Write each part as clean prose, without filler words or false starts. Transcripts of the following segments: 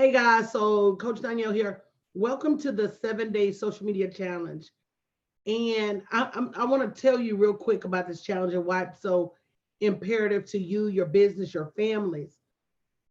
Hey guys, so Coach Danielle here. Welcome to the 7 day social media challenge. And I want to tell you real quick about this challenge and why it's so imperative to you, your business, your families.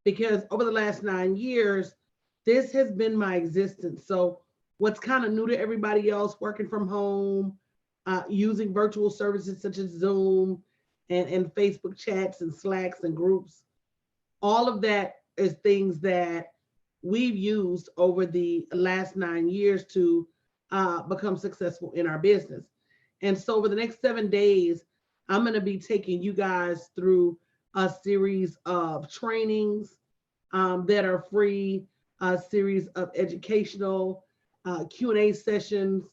Because over the last 9 years, this has been my existence. So, what's kind of new to everybody else, working from home, using virtual services such as Zoom and Facebook chats and Slacks and groups, all of that is things that we've used over the last 9 years to become successful in our business. And so, over the next 7 days, I'm going to be taking you guys through a series of trainings that are free, a series of educational Q&A sessions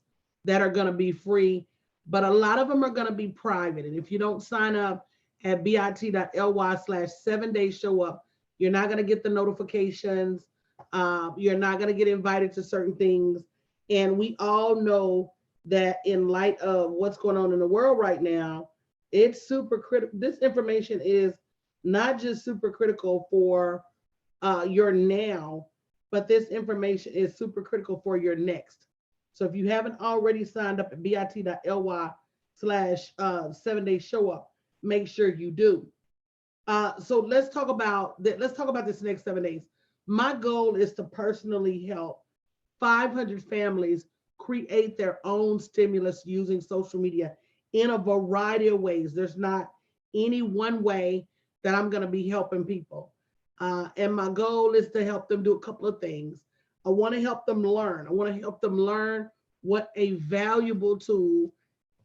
that are going to be free, but a lot of them are going to be private. And if you don't sign up at bit.ly/7 day show up, you're not going to get the notifications. You're not going to get invited to certain things. And we all know that in light of what's going on in the world right now, it's super critical. This information is not just super critical for your now, but this information is super critical for your next. So if you haven't already signed up at bit.ly/7 day show up, make sure you do. So let's talk about this next 7 days. My goal is to personally help 500 families create their own stimulus using social media in a variety of ways. There's not any one way that I'm going to be helping people. And my goal is to help them do a couple of things. I want to help them learn. I want to help them learn what a valuable tool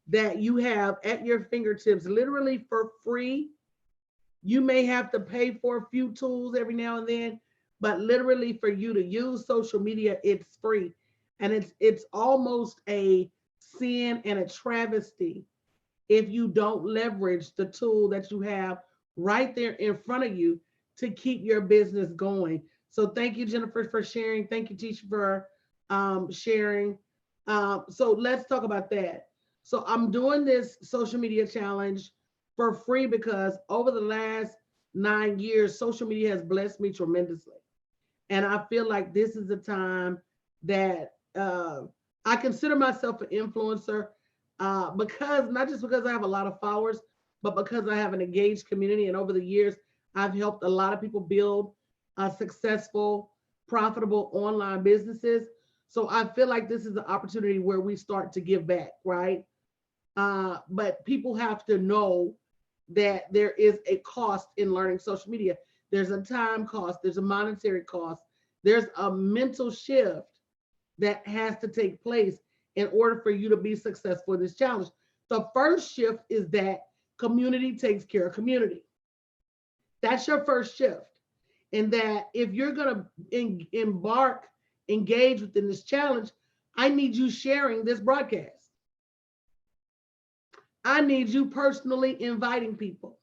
that you have at your fingertips, literally for free. You may have to pay for a few tools every now and then, but literally for you to use social media, it's free. And it's almost a sin and a travesty if you don't leverage the tool that you have right there in front of you to keep your business going. So thank you, Jennifer, for sharing. Thank you, Tisha, for sharing. So let's talk about that. So I'm doing this social media challenge for free because over the last 9 years, social media has blessed me tremendously. And I feel like this is the time that I consider myself an influencer because not just because I have a lot of followers, but because I have an engaged community. And over the years, I've helped a lot of people build successful, profitable online businesses. So I feel like this is an opportunity where we start to give back, right? But people have to know that there is a cost in learning social media. There's a time cost, there's a monetary cost, there's a mental shift that has to take place in order for you to be successful in this challenge. The first shift is that community takes care of community. That's your first shift. And that if you're going to engage within this challenge, I need you sharing this broadcast. I need you personally inviting people.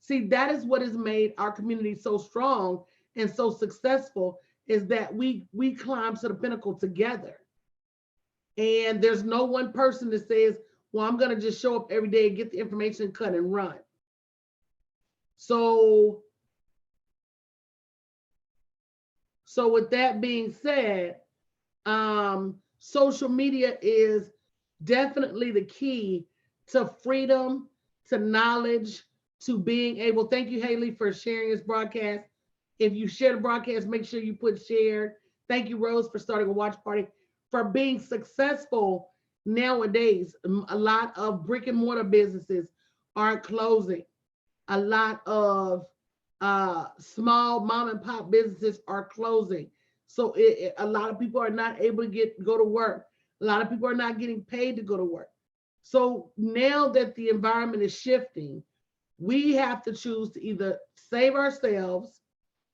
See, that is what has made our community so strong and so successful is that we climb to the pinnacle together. And there's no one person that says, well, I'm going to just show up every day and get the information, cut and run. So with that being said, social media is definitely the key to freedom, to knowledge, to being able. Thank you, Haley, for sharing this broadcast. If you share the broadcast, make sure you put shared. Thank you, Rose, for starting a watch party. For being successful nowadays, a lot of brick and mortar businesses are closing. A lot of small mom and pop businesses are closing. So a lot of people are not able to go to work. A lot of people are not getting paid to go to work. So now that the environment is shifting, we have to choose to either save ourselves.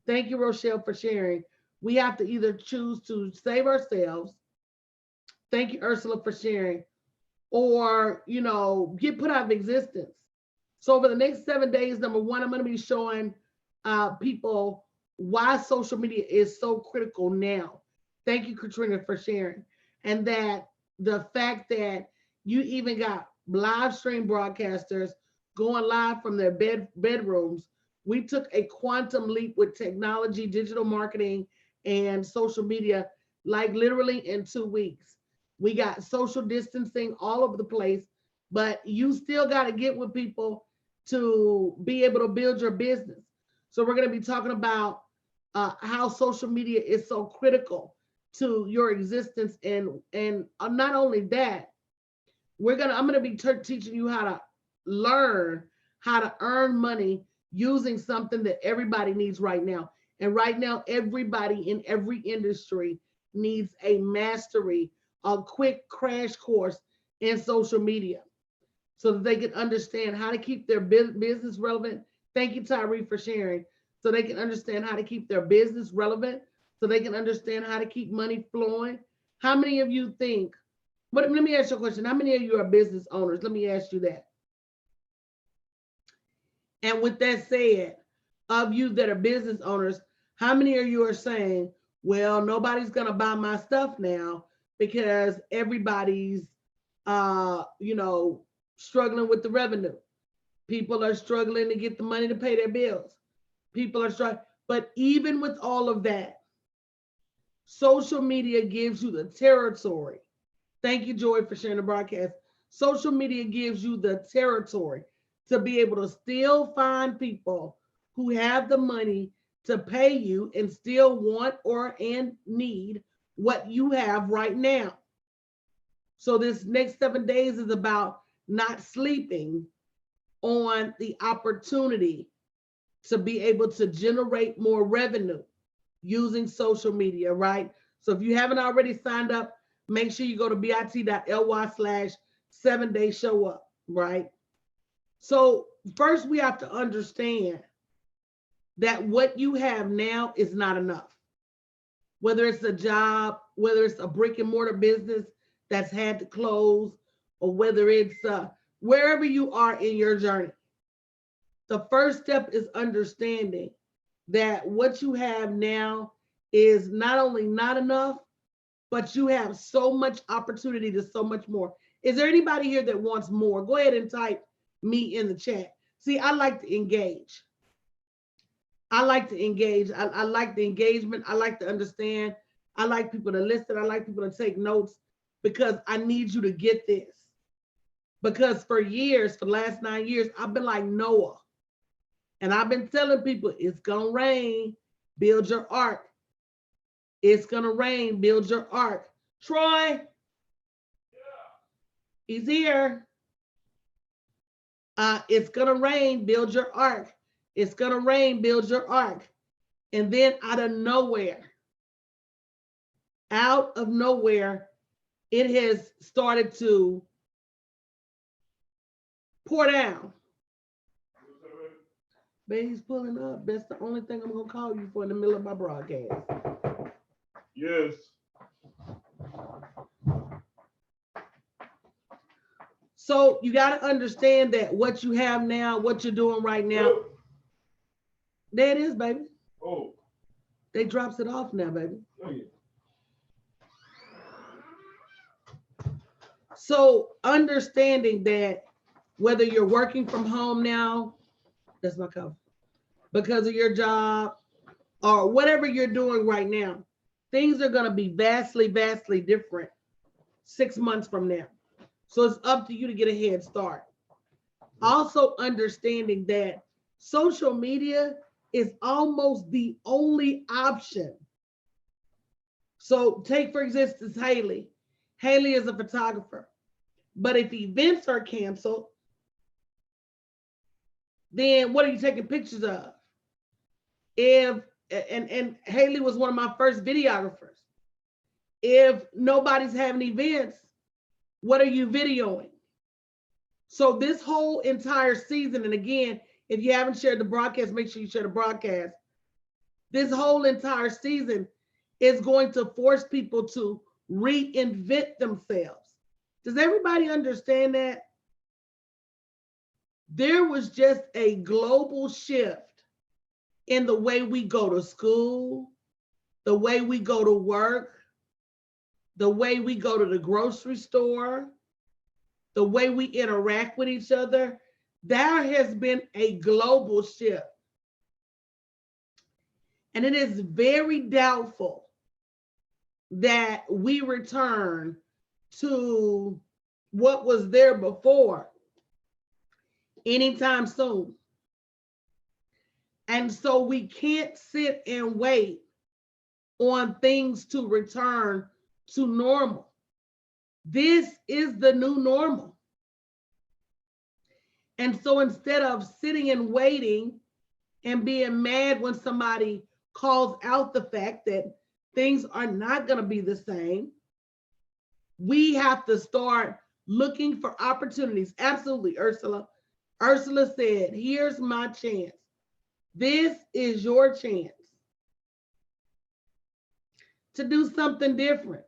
Thank you, Rochelle, for sharing. We have to either choose to save ourselves. Thank you, Ursula, for sharing, or get put out of existence. So over the next 7 days, number one, I'm going to be showing people why social media is so critical now. Thank you, Katrina, for sharing. And that the fact that you even got live stream broadcasters going live from their bedrooms. We took a quantum leap with technology, digital marketing, and social media like literally in 2 weeks. We got social distancing all over the place, but you still got to get with people to be able to build your business. So we're going to be talking about how social media is so critical to your existence, and not only that, I'm gonna be teaching you how to learn how to earn money using something that everybody needs right now. And right now, everybody in every industry needs a mastery, a quick crash course in social media so that they can understand how to keep their business relevant. Thank you, Tyree, for sharing. So they can understand how to keep their business relevant, so they can understand how to keep money flowing. How many of you think, but let me ask you a question. How many of you are business owners? Let me ask you that. And with that said, of you that are business owners, how many of you are saying, well, nobody's going to buy my stuff now because everybody's, struggling with the revenue. People are struggling to get the money to pay their bills. People are struggling. But even with all of that, social media gives you the territory. Thank you, Joy, for sharing the broadcast. Social media gives you the territory to be able to still find people who have the money to pay you and still want and need what you have right now. So this next 7 days is about not sleeping on the opportunity to be able to generate more revenue using social media, right? So if you haven't already signed up, make sure you go to bit.ly/7day show up, right? So first we have to understand that what you have now is not enough. Whether it's a job, whether it's a brick and mortar business that's had to close, or whether it's wherever you are in your journey, the first step is understanding that what you have now is not only not enough, but you have so much opportunity to so much more. Is there anybody here that wants more? Go ahead and type me in the chat. See, I like to engage. I like to engage. I like the engagement. I like to understand. I like people to listen. I like people to take notes because I need you to get this. Because for years, for the last 9 years, I've been like Noah. And I've been telling people, it's going to rain, build your ark. It's going to rain, build your ark. Troy, he's here. It's going to rain, build your ark. It's going to rain, build your ark. And then out of nowhere, it has started to pour down. Baby's pulling up. That's the only thing I'm going to call you for in the middle of my broadcast. Yes. So you got to understand that what you have now, what you're doing right now. Oh. There it is, baby. Oh. They drops it off now, baby. Oh, yeah. So understanding that whether you're working from home now, that's my cover, because of your job or whatever you're doing right now, things are going to be vastly, vastly different 6 months from now. So it's up to you to get a head start. Also understanding that social media is almost the only option. So take, for instance, Haley. Haley is a photographer. But if events are canceled, then what are you taking pictures of? And Haley was one of my first videographers. If nobody's having events, what are you videoing? So this whole entire season, and again, if you haven't shared the broadcast, make sure you share the broadcast. This whole entire season is going to force people to reinvent themselves. Does everybody understand that? There was just a global shift in the way we go to school, the way we go to work, the way we go to the grocery store, the way we interact with each other. There has been a global shift. And it is very doubtful that we return to what was there before anytime soon. And so we can't sit and wait on things to return to normal. This is the new normal. And so instead of sitting and waiting and being mad when somebody calls out the fact that things are not going to be the same, we have to start looking for opportunities. Absolutely, Ursula. Ursula said, here's my chance. This is your chance to do something different.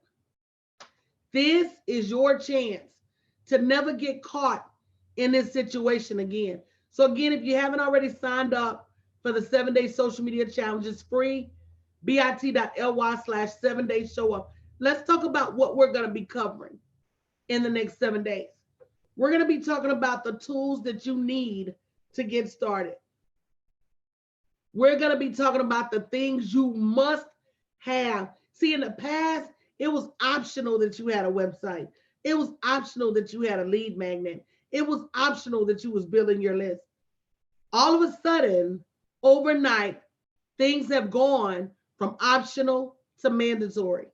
This is your chance to never get caught in this situation again. So again, if you haven't already signed up for the 7-day social media challenge, it's free, bit.ly/7-day show up. Let's talk about what we're going to be covering in the next 7 days. We're going to be talking about the tools that you need to get started. We're going to be talking about the things you must have. See, in the past, it was optional that you had a website. It was optional that you had a lead magnet. It was optional that you was building your list. All of a sudden, overnight, things have gone from optional to mandatory.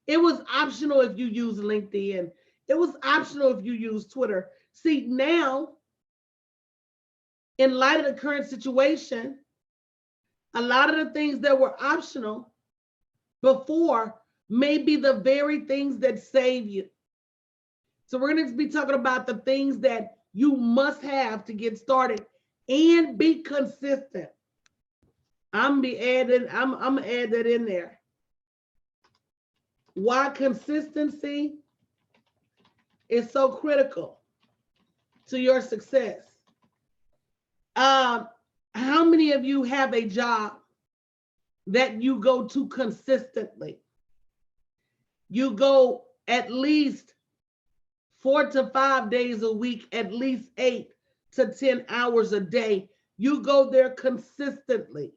It was optional if you use LinkedIn. It was optional if you use Twitter. See, now, in light of the current situation, a lot of the things that were optional before may be the very things that save you. So we're going to be talking about the things that you must have to get started and be consistent. I'm gonna add that in there. Why consistency is so critical to your success. How many of you have a job that you go to consistently? You go at least 4 to 5 days a week, at least 8 to 10 hours a day. You go there consistently.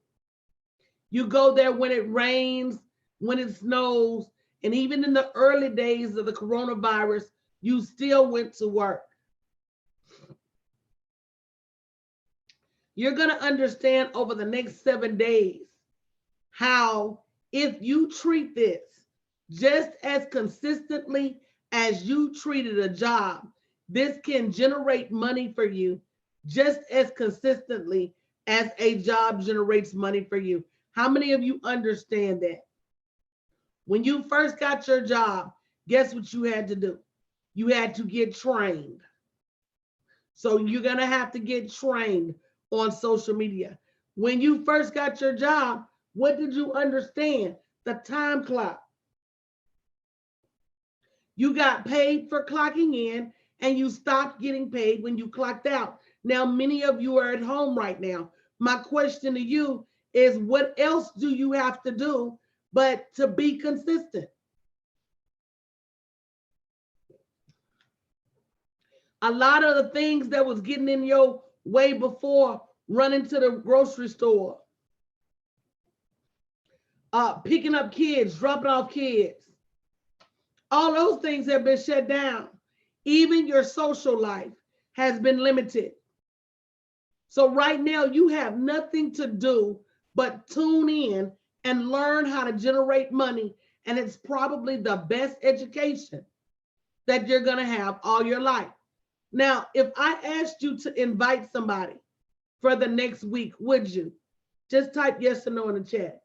You go there when it rains, when it snows, and even in the early days of the coronavirus, you still went to work. You're going to understand over the next 7 days how if you treat this just as consistently as you treated a job, this can generate money for you just as consistently as a job generates money for you. How many of you understand that? When you first got your job, guess what you had to do? You had to get trained. So you're going to have to get trained on social media. When you first got your job, what did you understand? The time clock. You got paid for clocking in and you stopped getting paid when you clocked out. Now, many of you are at home right now. My question to you is, what else do you have to do but to be consistent? A lot of the things that was getting in your way before, running to the grocery store, picking up kids, dropping off kids, all those things have been shut down. Even your social life has been limited. So right now you have nothing to do but tune in and learn how to generate money. And it's probably the best education that you're going to have all your life. Now, if I asked you to invite somebody for the next week, would you? Just type yes or no in the chat.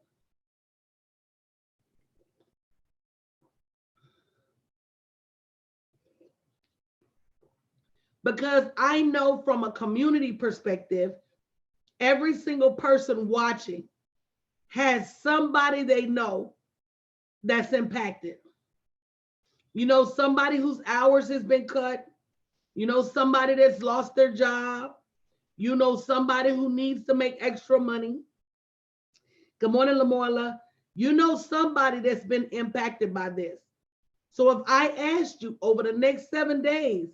Because I know from a community perspective, every single person watching has somebody they know that's impacted. You know, somebody whose hours has been cut. You know, somebody that's lost their job. You know, somebody who needs to make extra money. Good morning, Lamola. You know somebody that's been impacted by this. So if I asked you over the next 7 days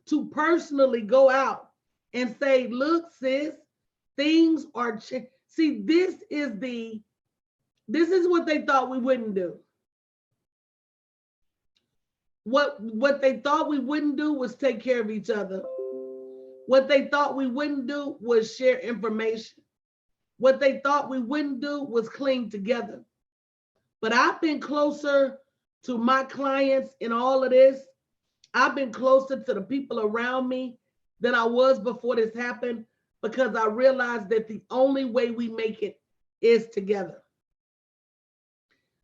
to personally go out and say, look, sis, things are See, this is what they thought we wouldn't do. What they thought we wouldn't do was take care of each other. What they thought we wouldn't do was share information. What they thought we wouldn't do was cling together. But I've been closer to my clients in all of this. I've been closer to the people around me than I was before this happened, because I realized that the only way we make it is together.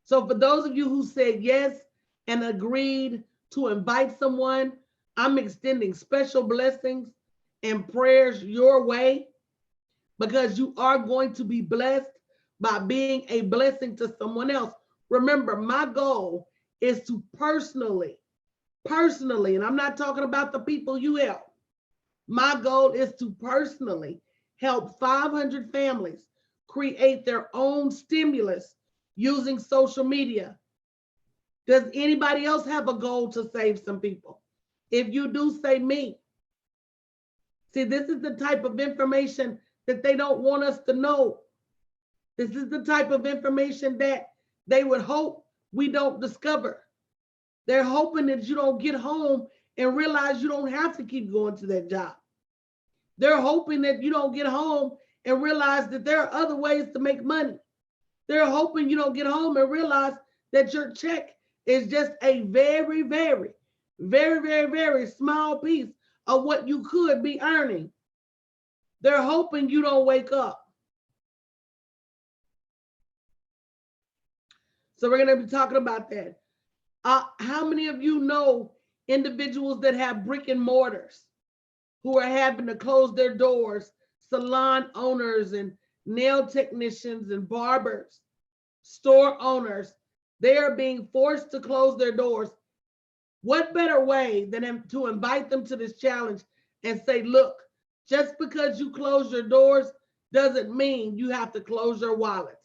So for those of you who said yes and agreed to invite someone, I'm extending special blessings and prayers your way, because you are going to be blessed by being a blessing to someone else. Remember, my goal is to personally, and I'm not talking about the people you help. My goal is to personally help 500 families create their own stimulus using social media. Does anybody else have a goal to save some people? If you do, say me. See, this is the type of information that they don't want us to know. This is the type of information that they would hope we don't discover. They're hoping that you don't get home and realize you don't have to keep going to that job. They're hoping that you don't get home and realize that there are other ways to make money. They're hoping you don't get home and realize that your check is just a very, very, very, very, very small piece of what you could be earning. They're hoping you don't wake up. So we're going to be talking about that. How many of you know individuals that have brick and mortars who are having to close their doors, salon owners and nail technicians and barbers, store owners? They are being forced to close their doors. What better way than to invite them to this challenge and say, look, just because you close your doors doesn't mean you have to close your wallets.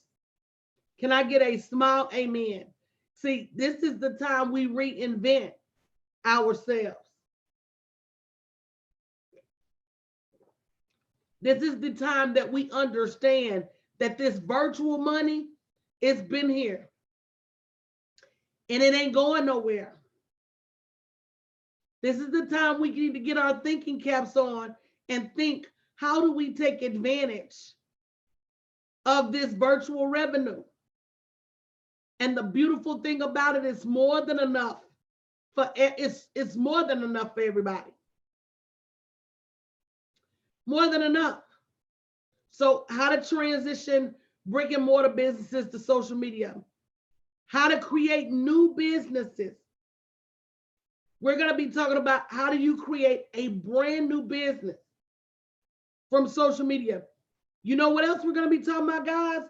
Can I get a smile? Amen. See, this is the time we reinvent ourselves. This is the time that we understand that this virtual money, it's been here and it ain't going nowhere. This is the time we need to get our thinking caps on and think, how do we take advantage of this virtual revenue? And the beautiful thing about it is more than enough for it's more than enough for everybody. More than enough. So how to transition brick and mortar businesses to social media. How to create new businesses. We're going to be talking about how do you create a brand new business from social media. You know what else we're going to be talking about, guys?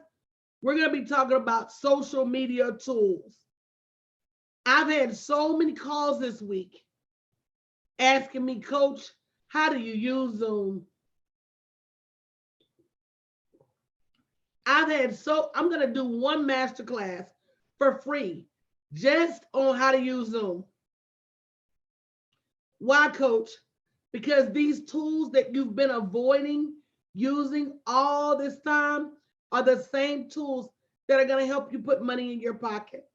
We're going to be talking about social media tools. I've had so many calls this week asking me, Coach, how do you use Zoom? I'm going to do one masterclass for free just on how to use Zoom. Why, Coach? Because these tools that you've been avoiding using all this time are the same tools that are going to help you put money in your pocket.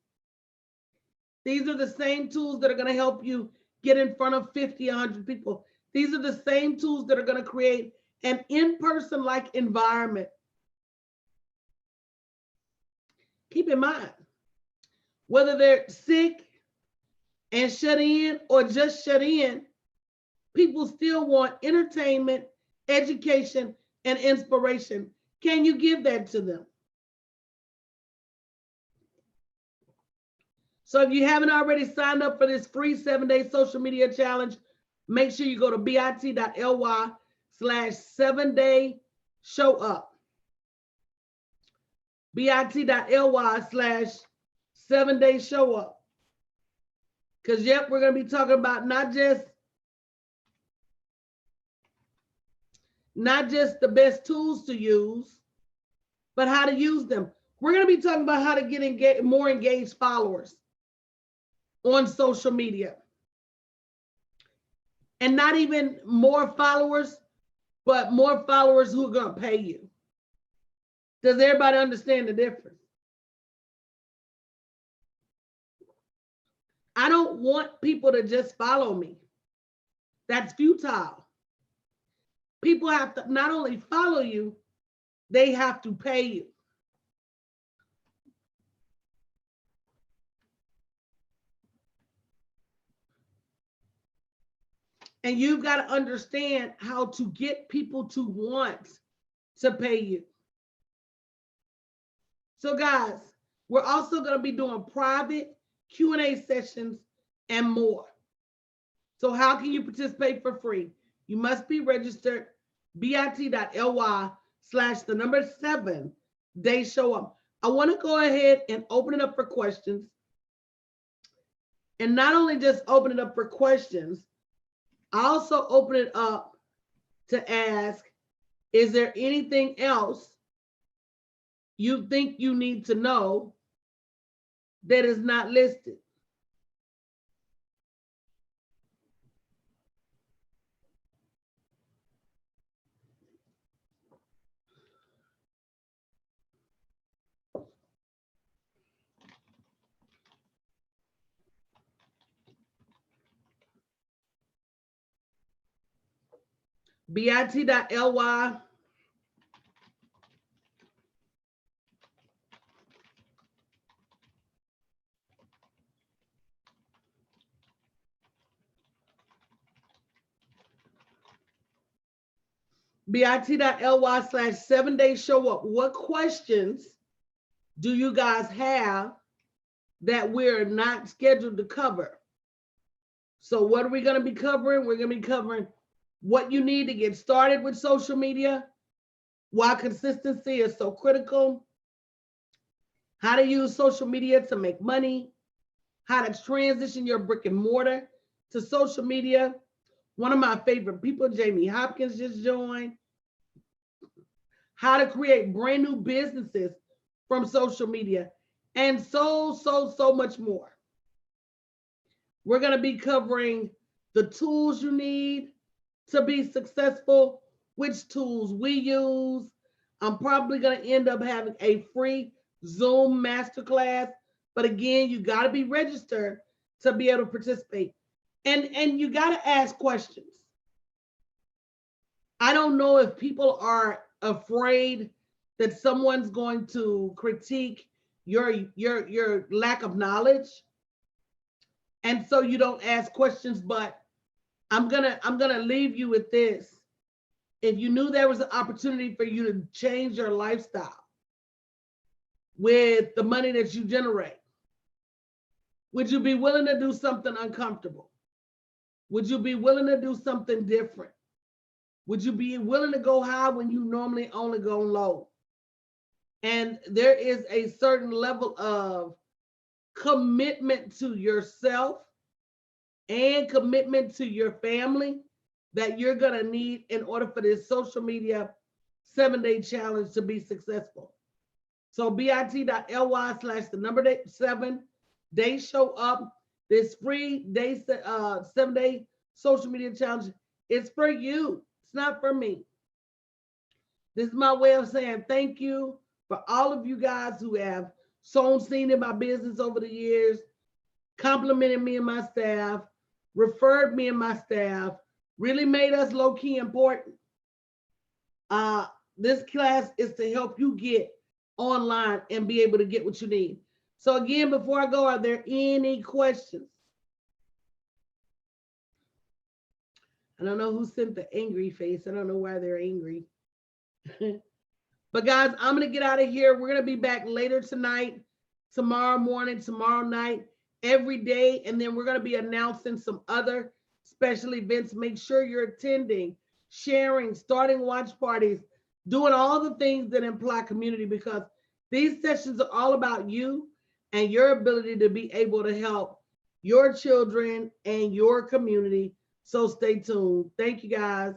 These are the same tools that are going to help you get in front of 50, 100 people. These are the same tools that are going to create an in-person like environment. Keep in mind, whether they're sick and shut in or just shut in, people still want entertainment, education, and inspiration. Can you give that to them? So if you haven't already signed up for this free 7-day social media challenge, make sure you go to bit.ly/7day-show-up. bit.ly/7day-show-up. Because, yep, we're going to be talking about not just the best tools to use, but how to use them. We're going to be talking about how to get more engaged followers on social media. And not even more followers, but more followers who are going to pay you. Does everybody understand the difference? I don't want people to just follow me. That's futile. People have to not only follow you, they have to pay you. And you've got to understand how to get people to want to pay you. So guys, we're also going to be doing private Q&A sessions and more. So how can you participate for free? You must be registered bit.ly/7 Day Show Up. I want to go ahead and open it up for questions. And not only just open it up for questions, I also open it up to ask, is there anything else you think you need to know that is not listed? bit.ly bit.ly/7 Day Show Up. What questions do you guys have that we're not scheduled to cover? So what are we going to be covering? We're going to be covering what you need to get started with social media, why consistency is so critical, how to use social media to make money, how to transition your brick and mortar to social media. One of my favorite people, Jamie Hopkins, just joined. How to create brand new businesses from social media, and so much more. We're going to be covering the tools you need to be successful, which tools we use. I'm probably going to end up having a free Zoom masterclass, but again, you got to be registered to be able to participate. And you got to ask questions. I don't know if people are afraid that someone's going to critique your lack of knowledge, and so you don't ask questions. But I'm gonna leave you with this. If you knew there was an opportunity for you to change your lifestyle with the money that you generate, would you be willing to do something uncomfortable? Would you be willing to do something different? Would you be willing to go high when you normally only go low? And there is a certain level of commitment to yourself and commitment to your family that you're going to need in order for this social media 7-day challenge to be successful. So bit.ly/7 Day Show Up. This free 7-day social media challenge is for you. It's not for me. This is my way of saying thank you for all of you guys who have sown seed in my business over the years, complimented me and my staff, referred me and my staff, really made us low-key important. This class is to help you get online and be able to get what you need. So again, before I go, are there any questions? I don't know who sent the angry face. I don't know why they're angry. But guys, I'm going to get out of here. We're going to be back later tonight, tomorrow morning, tomorrow night, every day. And then we're going to be announcing some other special events. Make sure you're attending, sharing, starting watch parties, doing all the things that imply community, because these sessions are all about you and your ability to be able to help your children and your community. So stay tuned. Thank you, guys.